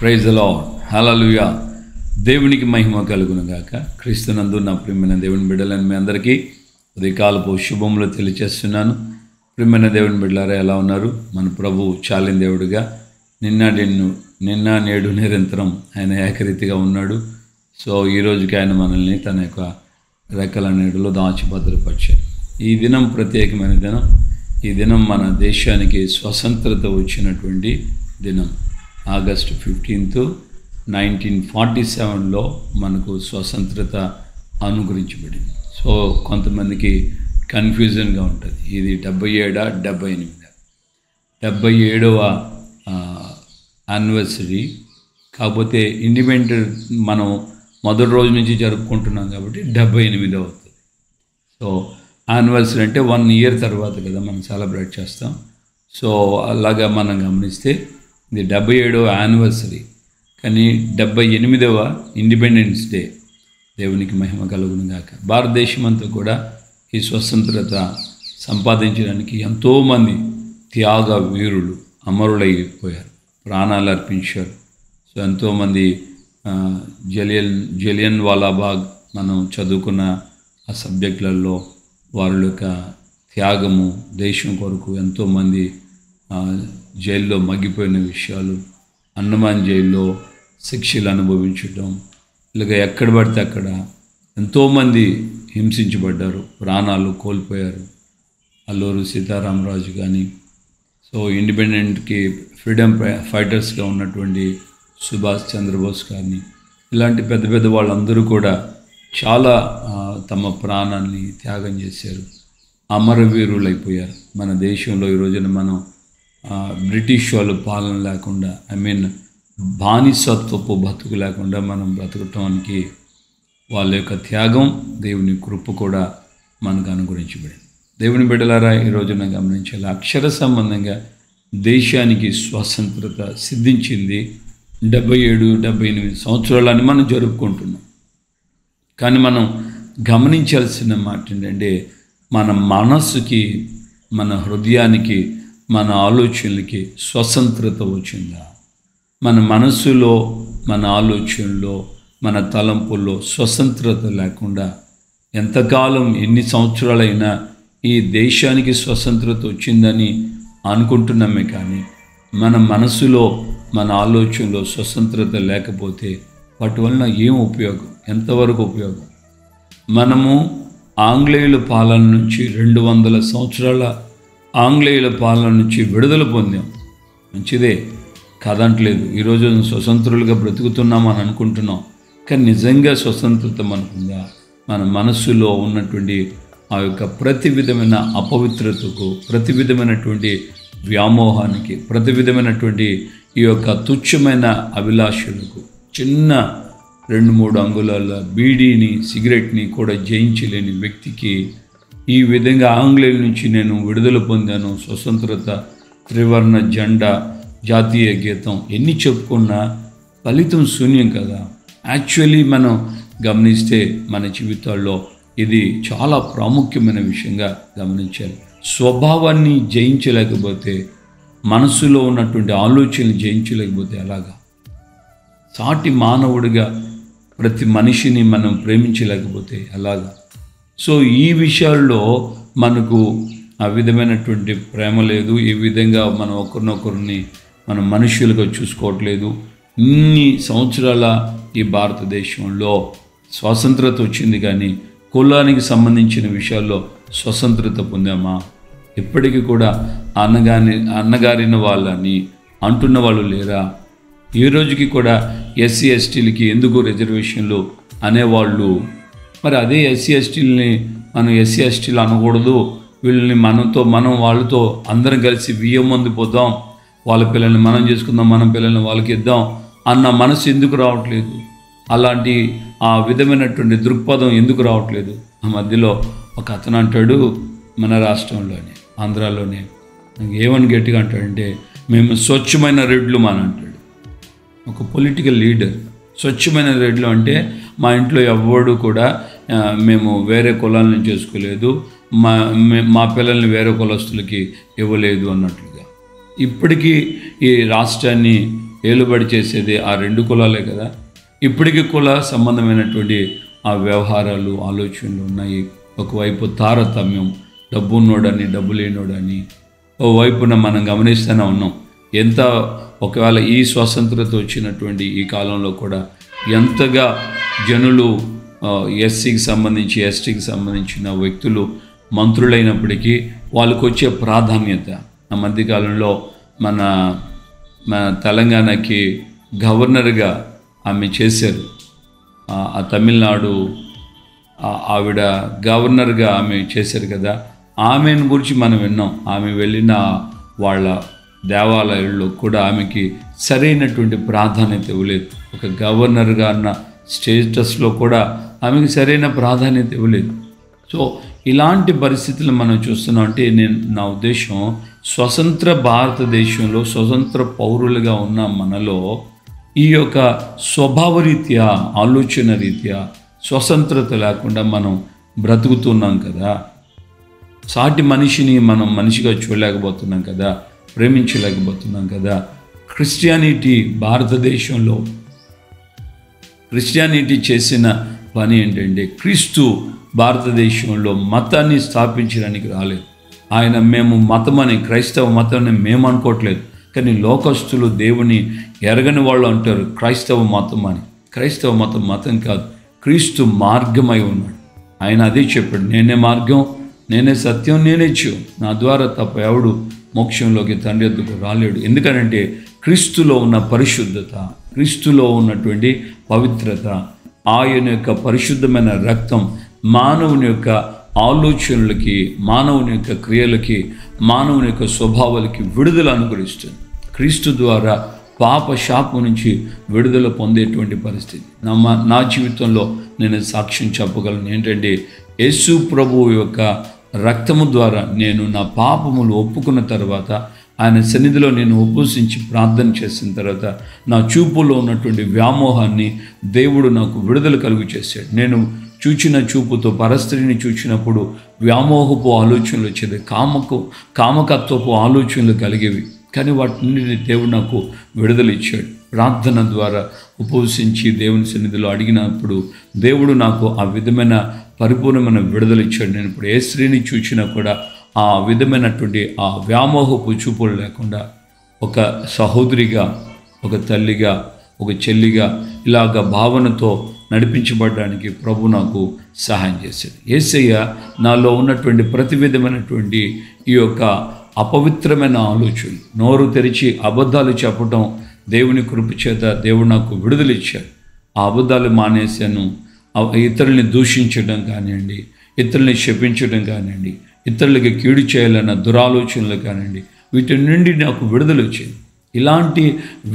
Praise the lord, హల్లెలూయా. దేవునికి మహిమ కలుగును గాక. క్రీస్తునందు నా ప్రియమైన దేవుని బిడ్డలని మీ అందరికీ ఉదయకాలపు శుభములు తెలియచేస్తున్నాను. ప్రియమైన దేవుని బిడ్డలారా, ఎలా ఉన్నారు? మన ప్రభువు చాలిన దేవుడుగా నిన్న నేడు నిరంతరం ఆయన ఏకరీతిగా ఉన్నాడు. సో ఈ రోజుకి ఆయన మనల్ని తన యొక్క రెక్కల నీడలో దాచి భద్రపరిచారు. ఈ దినం ప్రత్యేకమైన దినం. ఈ దినం మన దేశానికి స్వతంత్రత వచ్చినటువంటి దినం. ఆగస్టు 15, 1947లో మనకు స్వతంత్రత అనుగ్రహించబడింది. సో కొంతమందికి కన్ఫ్యూజన్గా ఉంటుంది, ఇది 77 78 77వ యానివర్సరీ. కాకపోతే ఇండిపెండెంట్ మనం మొదటి రోజు నుంచి జరుపుకుంటున్నాం కాబట్టి 78 అవుతుంది. సో యానివర్సరీ అంటే 1 year తర్వాత కదా మనం సెలబ్రేట్ చేస్తాం. సో అలాగా మనం గమనిస్తే ఇది 77వ యానివర్సరీ, కానీ 78వ ఇండిపెండెన్స్ డే. దేవునికి మహిమ కలుగును గాక. భారతదేశం అంతా కూడా ఈ స్వతంత్రత సంపాదించడానికి ఎంతోమంది త్యాగ వీరులు అమరులైపోయారు, ప్రాణాలు అర్పించారు. సో ఎంతోమంది జలియన్ వాలాబాగ్ మనం చదువుకున్న ఆ సబ్జెక్టులలో వారి యొక్క త్యాగము, దేశం కొరకు ఎంతోమంది జైల్లో మగ్గిపోయిన విషయాలు, అండమాన్ జైల్లో శిక్షలు అనుభవించడం, ఇలాగ ఎక్కడ పడితే అక్కడ ఎంతోమంది హింసించబడ్డారు, ప్రాణాలు కోల్పోయారు. అల్లూరు సీతారామరాజు కానీ, సో ఇండిపెండెంట్కి ఫ్రీడమ్ ఫైటర్స్గా ఉన్నటువంటి సుభాష్ చంద్రబోస్ కానీ, ఇలాంటి పెద్ద పెద్ద వాళ్ళందరూ కూడా చాలా తమ ప్రాణాన్ని త్యాగం చేశారు, అమరవీరులైపోయారు. మన దేశంలో ఈ రోజున మనం బ్రిటిష్ వాళ్ళు పాలన లేకుండా, బానిసత్వపు బతుకు లేకుండా మనం బ్రతకటానికి వాళ్ళ యొక్క త్యాగం, దేవుని కృప కూడా మనకు అనుగ్రహించబడింది. దేవుని బిడ్డలారా, ఈ రోజున గమనించాలి, అక్షర సంబంధంగా దేశానికి స్వతంత్రత సిద్ధించింది 77, 78 సంవత్సరాలని మనం జరుపుకుంటున్నాం. కానీ మనం గమనించాల్సిన మాట ఏంటంటే, మన మనస్సుకి, మన హృదయానికి, మన ఆలోచనలకి స్వతంత్రత వచ్చిందా? మన మనస్సులో, మన ఆలోచనలో, మన తలంపుల్లో స్వతంత్రత లేకుండా ఎంతకాలం, ఎన్ని సంవత్సరాలైనా ఈ దేశానికి స్వతంత్రత వచ్చిందని అనుకుంటున్నామే, కానీ మన మనసులో, మన ఆలోచనలో స్వతంత్రత లేకపోతే వాటి వలన ఏం ఉపయోగం? ఎంతవరకు ఉపయోగం? మనము ఆంగ్లేయుల పాలన నుంచి 200 సంవత్సరాల ఆంగ్లేయుల పాలన నుంచి విడుదల పొందాం. మంచిదే కాదంటలేదు. ఈరోజు స్వతంత్రులుగా బ్రతుకుతున్నామని అనుకుంటున్నాం, కానీ నిజంగా స్వతంత్రత మనకుందా? మన మనస్సులో ఉన్నటువంటి ఆ యొక్క ప్రతి విధమైన అపవిత్రతకు, ప్రతి విధమైనటువంటి వ్యామోహానికి, ప్రతి విధమైనటువంటి ఈ యొక్క తుచ్చమైన అభిలాషలకు, చిన్న 2-3 అంగుళాల బీడీని, సిగరెట్ని కూడా జయించలేని వ్యక్తికి ఈ విధంగా ఆంగ్లేయుల నుంచి నేను విడుదల పొందాను, స్వతంత్రత, త్రివర్ణ జెండా, జాతీయ గీతం ఎన్ని చెప్పుకున్నా ఫలితం శూన్యం కదా. యాక్చువల్లీ మనం గమనిస్తే మన జీవితాల్లో ఇది చాలా ప్రాముఖ్యమైన విషయంగా గమనించాలి. స్వభావాన్ని జయించలేకపోతే, మనసులో ఉన్నటువంటి ఆలోచనలు జయించలేకపోతే ఎలాగా? సాటి మానవుడిగా ప్రతి మనిషిని మనం ప్రేమించలేకపోతే ఎలాగా? సో ఈ విషయాల్లో మనకు ఆ విధమైనటువంటి ప్రేమ లేదు. ఈ విధంగా మనం ఒకరినొకరిని మనం మనుషులుగా చూసుకోవట్లేదు. ఇన్ని సంవత్సరాల ఈ భారతదేశంలో స్వతంత్రత వచ్చింది, కానీ కులానికి విషయాల్లో స్వతంత్రత పొందామా? ఇప్పటికీ కూడా అన్నగారిన వాళ్ళని అంటున్న వాళ్ళు లేరా? ఈ రోజుకి కూడా ఎస్సీ ఎస్టీలకి ఎందుకు రిజర్వేషన్లు అనేవాళ్ళు. మరి అదే ఎస్సీ ఎస్టీలని మనం ఎస్సీ ఎస్టీలు అనకూడదు, వీళ్ళని మనం వాళ్ళతో అందరం కలిసి బియ్యం మంది పోదాం, వాళ్ళ పిల్లల్ని మనం చేసుకుందాం, మన పిల్లల్ని వాళ్ళకి ఇద్దాం అన్న మనసు ఎందుకు రావట్లేదు? అలాంటి ఆ విధమైనటువంటి దృక్పథం ఎందుకు రావట్లేదు? ఆ మధ్యలో ఒక అతను అంటాడు, మన రాష్ట్రంలోనే, ఆంధ్రాలోనే, ఏమని గట్టిగా అంటాడంటే, మేము స్వచ్ఛమైన రెడ్లు అని అంటాడు ఒక పొలిటికల్ లీడర్. స్వచ్ఛమైన రెడ్లు అంటే మా ఇంట్లో ఎవ్వడు కూడా మేము వేరే కులాలను చేసుకోలేదు, మా పిల్లల్ని వేరే కులస్తులకి ఇవ్వలేదు అన్నట్లుగా. ఇప్పటికీ ఈ రాష్ట్రాన్ని ఏలుబడి చేసేది ఆ 2 కులాలే కదా. ఇప్పటికీ కుల సంబంధమైనటువంటి ఆ వ్యవహారాలు, ఆలోచనలు ఉన్నాయి. ఒకవైపు తారతమ్యం, డబ్బున్నోడని, డబ్బు లేనోడని. ఓవైపున మనం గమనిస్తూనే ఉన్నాం. ఎంత ఒకవేళ ఈ స్వతంత్రత వచ్చినటువంటి ఈ కాలంలో కూడా ఎంతగా జనులు ఎస్సీకి సంబంధించి, ఎస్టీకి సంబంధించిన వ్యక్తులు మంత్రులైనప్పటికీ వాళ్ళకు వచ్చే ప్రాధాన్యత. ఆ మధ్యకాలంలో మన తెలంగాణకి గవర్నర్గా ఆమె చేశారు. ఆ తమిళనాడు ఆవిడ గవర్నర్గా ఆమె చేశారు కదా. ఆమెను గురించి మనం విన్నాం. ఆమె వెళ్ళిన వాళ్ళ దేవాలయాల్లో కూడా ఆమెకి సరైనటువంటి ప్రాధాన్యత ఇవ్వలేదు. ఒక గవర్నర్గా అన్న స్టేటస్లో కూడా ఆమెకి సరైన ప్రాధాన్యత ఇవ్వలేదు. సో ఇలాంటి పరిస్థితులు మనం చూస్తున్నాం. అంటే నా ఉద్దేశం, స్వతంత్ర భారతదేశంలో స్వతంత్ర పౌరులుగా ఉన్న మనలో ఈ యొక్క స్వభావరీత్యా, ఆలోచన రీత్యా స్వతంత్రత లేకుండా మనం బ్రతుకుతున్నాం కదా. సాటి మనిషిని మనం మనిషిగా చూడలేకపోతున్నాం కదా, ప్రేమించలేకపోతున్నాం కదా. భారతదేశంలో క్రిస్టియానిటీ చేసిన పని ఏంటంటే, క్రీస్తు భారతదేశంలో మతాన్ని స్థాపించడానికి రాలేదు. ఆయన మేము మతమని, క్రైస్తవ మతాన్ని మేము అనుకోవట్లేదు. కానీ లోకస్తులు, దేవుని ఎరగని వాళ్ళు అంటారు క్రైస్తవ మతం అని. క్రైస్తవ మతం కాదు, క్రీస్తు మార్గమై ఉన్నాడు. ఆయన అదే చెప్పాడు, నేనే మార్గం, నేనే సత్యం, నేనే జీవం, నా ద్వారా తప్ప ఎవడు మోక్షంలోకి తండ్రి వద్దకు రాలేడు. ఎందుకనంటే క్రీస్తులో ఉన్న పరిశుద్ధత, క్రీస్తులో ఉన్నటువంటి పవిత్రత, ఆయన యొక్క పరిశుద్ధమైన రక్తం మానవుని యొక్క ఆలోచనలకి, మానవుని యొక్క క్రియలకి, మానవుని యొక్క స్వభావాలకి విడుదల అనుగ్రహిస్తుంది. క్రీస్తు ద్వారా పాప శాపం నుంచి విడుదల పొందేటువంటి పరిస్థితి నా జీవితంలో నేను సాక్ష్యం చెప్పగలను. ఏంటంటే యేసు ప్రభువు యొక్క రక్తము ద్వారా నేను నా పాపములు ఒప్పుకున్న తర్వాత, ఆయన సన్నిధిలో నేను ఉపవసించి ప్రార్థన చేసిన తర్వాత, నా చూపులో ఉన్నటువంటి వ్యామోహాన్ని దేవుడు నాకు విడుదల కలుగు చేశాడు. నేను చూచిన చూపుతో పరస్త్రీని చూచినప్పుడు వ్యామోహపు ఆలోచనలు వచ్చేది, కామకత్వపు ఆలోచనలు కలిగేవి. కానీ వాటిని దేవుడు నాకు విడుదల ఇచ్చాడు. ప్రార్థన ద్వారా ఉపవసించి దేవుని సన్నిధిలో అడిగినప్పుడు దేవుడు నాకు ఆ విధమైన పరిపూర్ణమైన విడుదల ఇచ్చాడు. నేను ఇప్పుడు ఏ స్త్రీని చూచినా కూడా ఆ విధమైనటువంటి ఆ వ్యామోహపు చూపులు లేకుండా ఒక సహోదరిగా, ఒక తల్లిగా, ఒక చెల్లిగా ఇలాగ భావనతో నడిపించబడడానికి ప్రభు నాకు సహాయం చేశాడు. యేసయ్య నాలో ఉన్నటువంటి ప్రతి విధమైనటువంటి ఈ యొక్క అపవిత్రమైన ఆలోచనలు, నోరు తెరిచి అబద్ధాలు చెప్పటం, దేవుని కృప చేత దేవుడు నాకు విడుదల ఇచ్చాడు. ఆ అబద్ధాలు మానేశాను. ఇతరుల్ని దూషించడం కానివ్వండి, ఇతరుల్ని శపించడం కానివ్వండి, ఇతరులకి కీడు చేయాలన్న దురాలోచనలు కానివ్వండి, వీటి నుండి నాకు విడుదల వచ్చింది. ఇలాంటి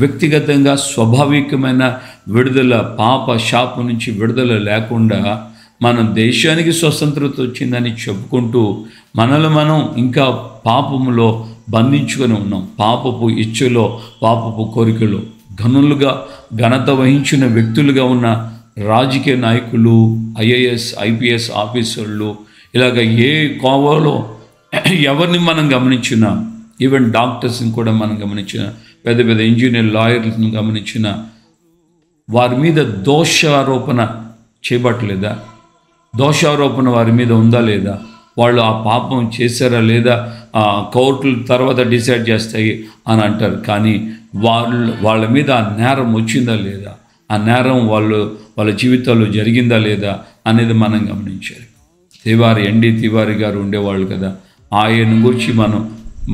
వ్యక్తిగతంగా స్వాభావికమైన విడుదల, పాప శాపం నుంచి విడుదల లేకుండా మన దేశానికి స్వతంత్రత వచ్చిందని చెప్పుకుంటూ మనల్ని మనం ఇంకా పాపములో బంధించుకొని ఉన్నాం. పాపపు ఇచ్ఛలో, పాపపు కోరికలో ఘనత వహించిన వ్యక్తులుగా ఉన్న రాజకీయ నాయకులు, ఐఏఎస్, ఐపీఎస్ ఆఫీసర్లు, ఇలాగ ఏ కోవలో ఎవరిని మనం గమనించినా, ఈవెన్ డాక్టర్స్ని కూడా మనం గమనించిన, పెద్ద పెద్ద ఇంజనీర్, లాయర్లను గమనించిన, వారి మీద దోషారోపణ చేయబట్టలేదా? దోషారోపణ వారి మీద ఉందా లేదా? వాళ్ళు ఆ పాపం చేశారా లేదా కోర్టుల తర్వాత డిసైడ్ చేస్తాయి అని అంటారు. కానీ వాళ్ళ మీద ఆ నేరం వచ్చిందా లేదా, ఆ నేరం వాళ్ళ జీవితాల్లో జరిగిందా లేదా అనేది మనం గమనించాలి. ఎన్డీ తివారీ గారు ఉండేవాళ్ళు కదా, ఆయన గురించి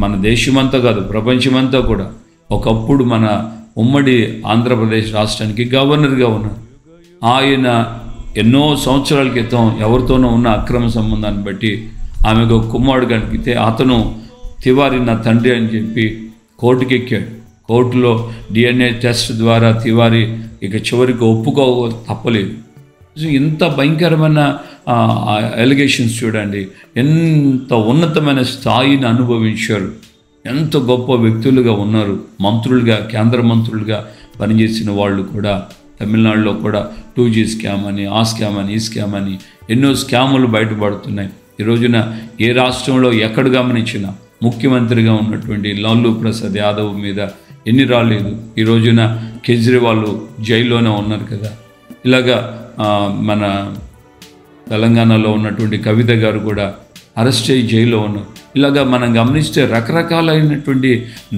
మన దేశమంతా కాదు, ప్రపంచమంతా కూడా ఒకప్పుడు మన ఉమ్మడి ఆంధ్రప్రదేశ్ రాష్ట్రానికి గవర్నర్గా ఉన్నారు. ఆయన ఎన్నో సంవత్సరాల క్రితం ఎవరితోనో ఉన్న అక్రమ సంబంధాన్ని బట్టి ఆమెకు కుమారుడు కనిపితే అతను తివారీ నా తండ్రి అని చెప్పి కోర్టుకి ఎక్కాడు. కోర్టులో DNA టెస్ట్ ద్వారా తివారీ ఇక చివరికి ఒప్పుకో తప్పలేదు. ఇంత భయంకరమైన ఎలిగేషన్స్ చూడండి, ఎంత ఉన్నతమైన స్థాయిని అనుభవించారు, ఎంత గొప్ప వ్యక్తులుగా ఉన్నారు. మంత్రులుగా, కేంద్ర మంత్రులుగా పనిచేసిన వాళ్ళు కూడా తమిళనాడులో కూడా 2G స్కామ్ అని, ఆ స్కామ్ అని, ఈ స్కామ్ అని ఎన్నో స్కాములు బయటపడుతున్నాయి. ఈ రోజున ఏ రాష్ట్రంలో ఎక్కడ గమనించినా ముఖ్యమంత్రిగా ఉన్నటువంటి లాలూ ప్రసాద్ యాదవ్ మీద ఎన్ని రాలేదు. ఈ రోజున కేజ్రీవాల్ జైల్లోనే ఉన్నారు కదా. ఇలాగా మన తెలంగాణలో ఉన్నటువంటి కవిత గారు కూడా అరెస్ట్ అయ్యి జైల్లో ఉన్నారు. ఇలాగా మనం గమనిస్తే రకరకాలైనటువంటి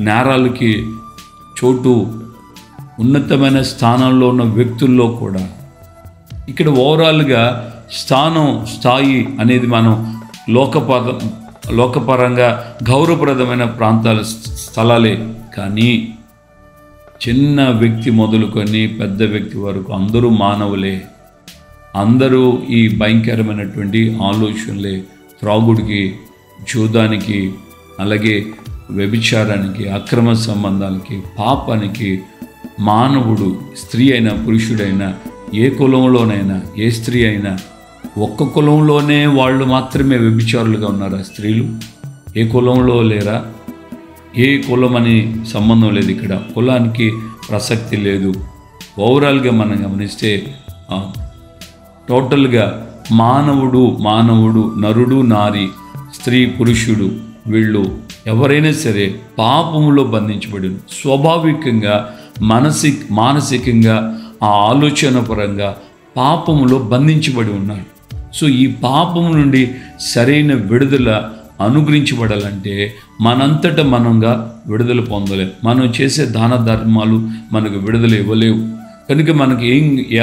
నేరాలకి చోటు ఉన్నతమైన స్థానంలో ఉన్న వ్యక్తుల్లో కూడా. ఇక్కడ ఓవరాల్గా స్థాయి అనేది మనం లోకపరంగా గౌరవప్రదమైన స్థలాలే. కానీ చిన్న వ్యక్తి మొదలుకొని పెద్ద వ్యక్తి వరకు అందరూ మానవులే. అందరూ ఈ భయంకరమైనటువంటి ఆలోచనలే, త్రాగుడికి, జూదానికి, అలాగే వ్యభిచారానికి, అక్రమ సంబంధాలకి, పాపానికి మానవుడు, స్త్రీ అయినా పురుషుడైనా, ఏ కులంలోనైనా, ఏ స్త్రీ అయినా, ఒక్క కులంలోనే వాళ్ళు మాత్రమే వ్యభిచారులుగా ఉన్నారా స్త్రీలు? ఏ కులంలో లేరా? ఏ కులం అని సంబంధం లేదు. ఇక్కడ కులానికి ప్రసక్తి లేదు. ఓవరాల్గా మనం గమనిస్తే టోటల్గా మానవుడు, నరుడు, నారి, స్త్రీ, పురుషుడు, వీళ్ళు ఎవరైనా సరే పాపములో బంధించబడి స్వాభావికంగా మానసికంగా ఆ ఆలోచన పరంగా పాపములో బంధించబడి ఉన్నారు. సో ఈ పాపము నుండి సరైన విడుదల అనుగ్రహించబడాలంటే మనంతటా మనంగా విడుదల పొందలేము. మనం చేసే దాన ధర్మాలు మనకు విడుదల ఇవ్వలేవు. కనుక మనకి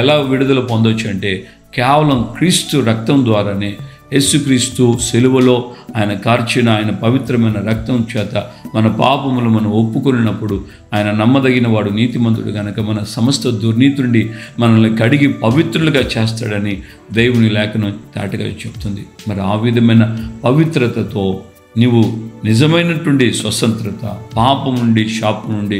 ఎలా విడుదల పొందవచ్చు అంటే కేవలం క్రీస్తు రక్తం ద్వారానే. యేసుక్రీస్తు సిలువలో ఆయన కార్చిన ఆయన పవిత్రమైన రక్తం చేత మన పాపములు మనం ఒప్పుకొనినప్పుడు ఆయన నమ్మదగిన వాడు, నీతిమంతుడు కనుక మన సమస్త దుర్నీతి నుండి మనల్ని కడిగి పవిత్రులుగా చేస్తాడని దేవుని లేఖనం తాటగా చెప్తుంది. మరి ఆ విధమైన పవిత్రతతో నీవు నిజమైనటువంటి స్వతంత్రత, పాపం నుండి, శాపం నుండి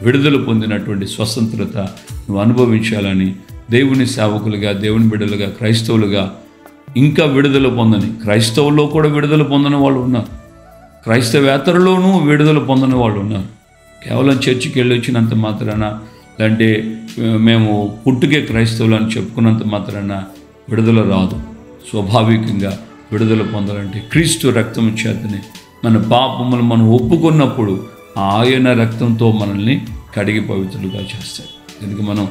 విడుదల పొందినటువంటి స్వతంత్రత నువ్వు అనుభవించాలని దేవుని సేవకులుగా, దేవుని బిడ్డలుగా, క్రైస్తవులుగా ఇంకా విడుదల పొందని, క్రైస్తవుల్లో కూడా విడుదల పొందని వాళ్ళు ఉన్నారు, క్రైస్తవేతరులోనూ విడుదల పొందని వాళ్ళు ఉన్నారు. కేవలం చర్చికి వెళ్ళి వచ్చినంత మాత్రాన, లేదంటే మేము పుట్టుకే క్రైస్తవులు అని చెప్పుకున్నంత మాత్రాన విడుదల రాదు. స్వాభావికంగా విడుదల పొందాలంటే క్రీస్తు రక్తం చేతనే మన పాపములు మనం ఒప్పుకున్నప్పుడు ఆయన రక్తంతో మనల్ని కడిగి పవిత్రులుగా చేస్తాడు. కనుక మనం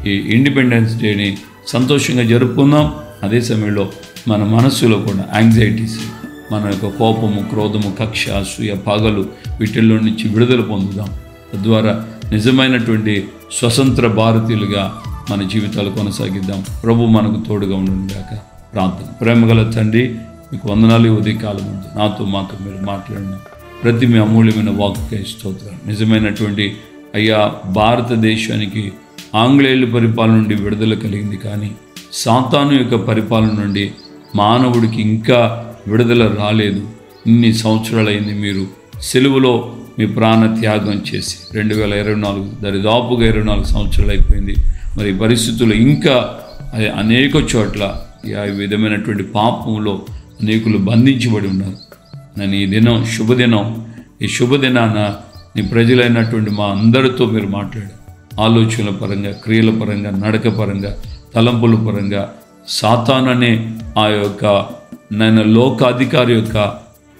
ఈ ఇండిపెండెన్స్ డేని సంతోషంగా జరుపుకుందాం. అదే సమయంలో మన మనస్సులో కూడా యాంగ్జైటీస్, మన యొక్క కోపము, క్రోధము, కక్ష, అసూయ, పగలు, వీటిల్లో నుంచి విడుదల పొందుదాం. తద్వారా నిజమైనటువంటి స్వతంత్ర భారతీయులుగా మన జీవితాలు కొనసాగిద్దాం. ప్రభు మనకు తోడుగా ఉండుగాక. ప్రార్థన. ప్రేమగల తండ్రి, మీకు వందనాలు. ఉదయకాలం ముందు మాతో మీరు మాట్లాడిన ప్రతి మీ అమూల్యమైన వాక్కుకై స్తోత్రాలు. నిజమైనటువంటి అయ్యా, భారతదేశానికి ఆంగ్లేయుల పరిపాలన నుండి విడుదల కలిగింది, కానీ సాతాను యొక్క పరిపాలన నుండి మానవుడికి ఇంకా విడుదల రాలేదు. ఇన్ని సంవత్సరాలైంది మీరు సిలువలో మీ ప్రాణ త్యాగం చేసి. 2024 దరిదాపుగా 24 సంవత్సరాలు అయిపోయింది. మరి పరిస్థితులు ఇంకా అనేక చోట్ల ఈ విధమైనటువంటి పాపంలో అనేకులు బంధించబడి ఉన్నారు. నేను ఈ దినం శుభదినం, ఈ శుభదినాన నీ ప్రజలైనటువంటి మా అందరితో మీరు మాట్లాడారు. ఆలోచనల పరంగా, క్రియల పరంగా, నడక పరంగా, తలంపుల పరంగా సాతాను అనే ఆ యొక్క నాయన లోకాధికారి యొక్క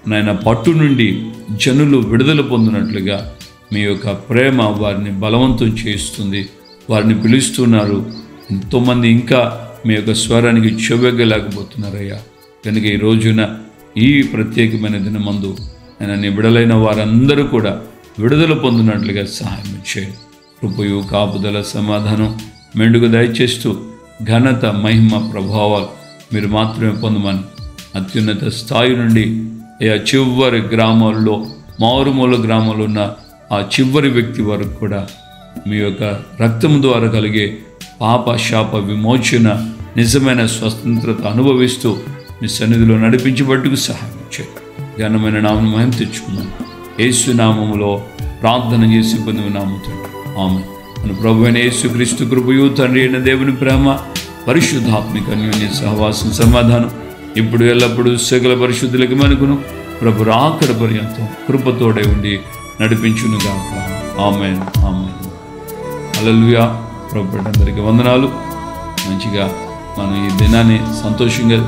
నాయన పట్టు నుండి జనులు విడుదల పొందినట్లుగా మీ యొక్క ప్రేమ వారిని బలవంతం చేస్తుంది. వారిని పిలుస్తున్నారు. ఎంతోమంది ఇంకా మీ యొక్క స్వరానికి చెవెగ్గలేకపోతున్నారయ్యా. కనుక ఈ రోజున ఈ ప్రత్యేకమైన దినమందు ఆయన నీ విడుదలైన వారందరూ కూడా విడుదల పొందినట్లుగా సహాయం చేయండి. కృపయు, కాపుదల, సమాధానం మెండుగా దయచేస్తూ ఘనత, మహిమ, ప్రభావాలు మీరు మాత్రమే పొందమని అత్యున్నత స్థాయి నుండి చివరి గ్రామాల్లో, మారుమూల గ్రామాల్లో ఉన్న ఆ చివరి వ్యక్తి వరకు కూడా మీ యొక్క రక్తం ద్వారా కలిగే పాప శాప విమోచన, నిజమైన స్వతంత్రత అనుభవిస్తూ మీ సన్నిధిలో నడిపించబట్టుకు సహాయం చేయండి. ఘనమైన నామను మహిమ తెచ్చుకున్నాను. యేసు నామములో ప్రార్థన చేసి పొందిన నామముతో ఆమె. మన ప్రభువైన యేసుక్రీస్తు కృపయు, తండ్రి అయిన దేవుని ప్రేమ, పరిశుద్ధాత్మిక అన్యోన్య సహవాసం, సమాధానం ఇప్పుడు ఎల్లప్పుడూ సకల పరిశుద్ధులకి మనకును ప్రభు రాకడ పర్యంతం కృపతోడే ఉండి నడిపించునుగాక. ఆమేన్, ఆమేన్. హల్లెలూయా. ప్రభు అందరికీ వందనాలు. మంచిగా మనం ఈ దినాన్ని సంతోషంగా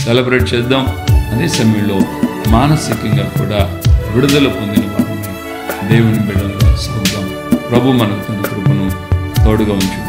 సెలబ్రేట్ చేద్దాం. అదే సమయంలో మానసికంగా కూడా విడుదల పొందిన వారిని దేవుని బిడ్డలుగా సాగుదాం. ప్రభు మనకు తన కృపను తోడుగా ఉంచు.